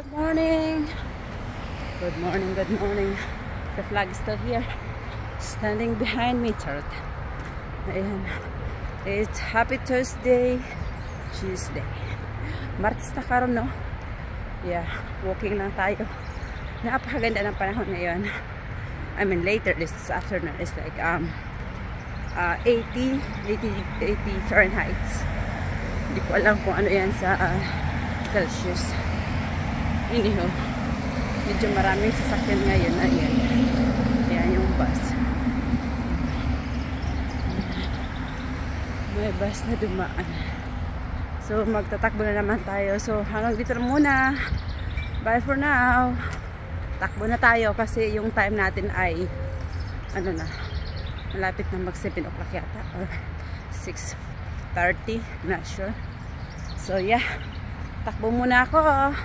Good morning. Good morning, good morning. The flag is still here. Standing behind me, Charot. Ayan. It's happy Tuesday. Martes na karon, no? Yeah, walking lang tayo. Napakaganda ng panahon ngayon. I mean, later this afternoon is like 80 Fahrenheit. Hindi ko alam kung ano yan sa Celsius. Anyhow, medyo maraming sasakyan ngayon. Ayan. Ayan yung bus. May bus na dumaan. So, magtatakbo na naman tayo. So, hanggang dito na muna. Bye for now. Takbo na tayo kasi yung time natin ay ano na, malapit na mag 7 o'clock yata or 6:30, not sure. So, yeah. Takbo muna ako.